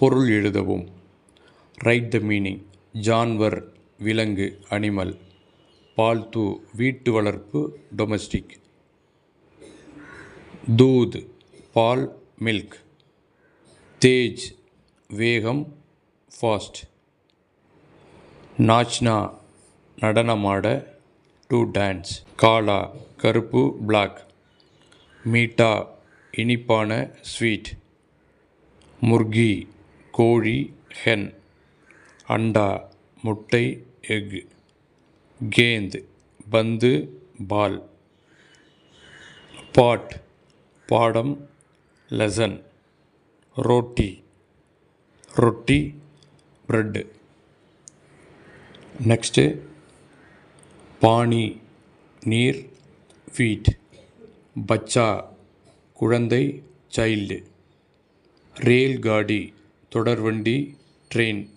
பொருள் எழுதவும். Right the meaning. ஜான்வர் விலங்கு அனிமல். பால்து வீட்டு வளர்ப்பு டொமஸ்டிக். தூத் பால் மில்க். தேஜ் வேகம் ஃபாஸ்ட். நாச்னா நடனமாட டு டான்ஸ். காலா கருப்பு பிளாக். மீட்டா இனிப்பான ஸ்வீட். முர்கி கோழி ஹென். அண்டா முட்டை எக். கேந்த் பந்து பால். பாட் பாடம் லெசன். ரோட்டி ரொட்டி பிரெட். நெக்ஸ்ட்டு பானி நீர் ஃபீட். பச்சா குழந்தை சைல்டு. ரேல் காடி தொடர்வண்டி ட்ரெயின்.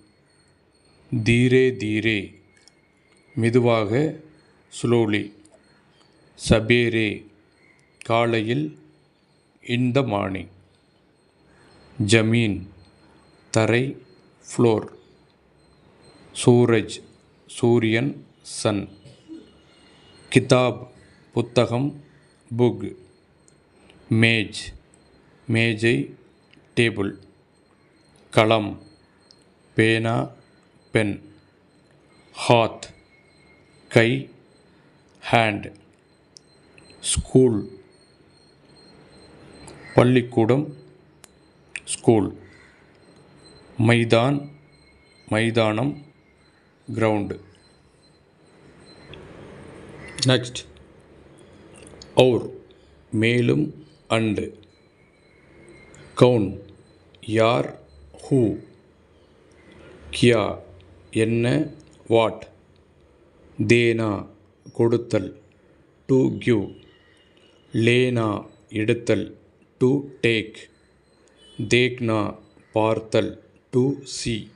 தீரே தீரே மெதுவாக ஸ்லோலி. சபேரே காலையில் இன் த மார்னிங். ஜமீன் தரை ஃப்ளோர். சூரஜ் சூரியன் சன். கிதாப் புத்தகம் புக். மேஜ் மேஜை டேபிள். களம் பேனா பென். ஹாத் கை ஹேண்ட். ஸ்கூல் பள்ளிக்கூடம் ஸ்கூல். மைதான் மைதானம் கிரவுண்டு. நெக்ஸ்ட் और மேலும் அண்டு. கவுன் யார் ஹூ. கியா என்ன வாட். தேனா கொடுத்தல் டு கிவ். லேனா எடுத்தல் டு டேக். தேக்னா பார்த்தல் டு சி.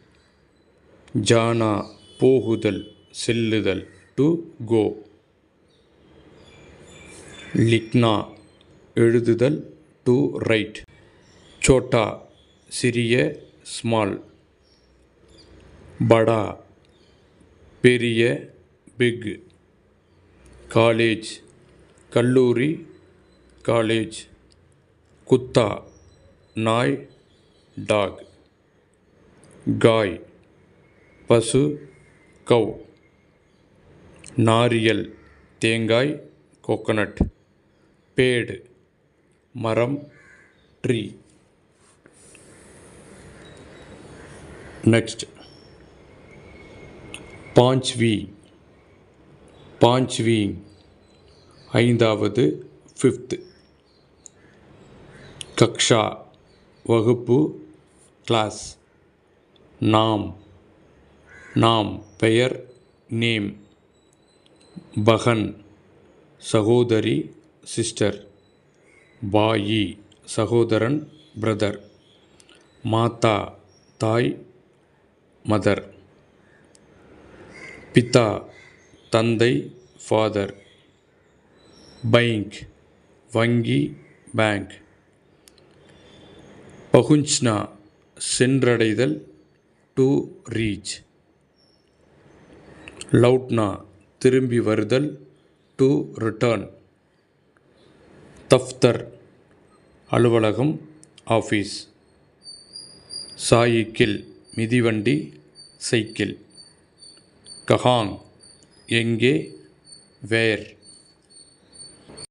ஜானா போகுதல் செல்லுதல் டு கோ. லிக்னா எழுதுதல் டு ரைட். சோட்டா சிறிய ஸ்மால். படா பெரிய பிக். காலேஜ் கல்லூரி காலேஜ். குத்தா நாய் டாக். காய் பசு கவ். நாரியல் தேங்காய் கோகனட். பேடு மரம் ட்ரீ. நெக்ஸ்ட் பாஞ்ச்வி பாஞ்ச்வி ஐந்தாவது ஃபிஃப்த். கக்ஷா வகுப்பு கிளாஸ். நாம் நாம் பெயர் நேம். பகன் சகோதரி சிஸ்டர். பாயி சகோதரன் பிரதர். மாதா தாய் மதர். பிதா தந்தை ஃபாதர். பைங்க் வங்கி பேங்க். பகுஞ்ச்னா சென்றடைதல் டு ரீச். லவுட்னா திரும்பி வருதல் டு ரிட்டர்ன். தஃப்தர் அலுவலகம் ஆஃபீஸ். சாயிக்கில் மிதிவண்டி சைக்கிள். கஹாங் எங்கே வேர்.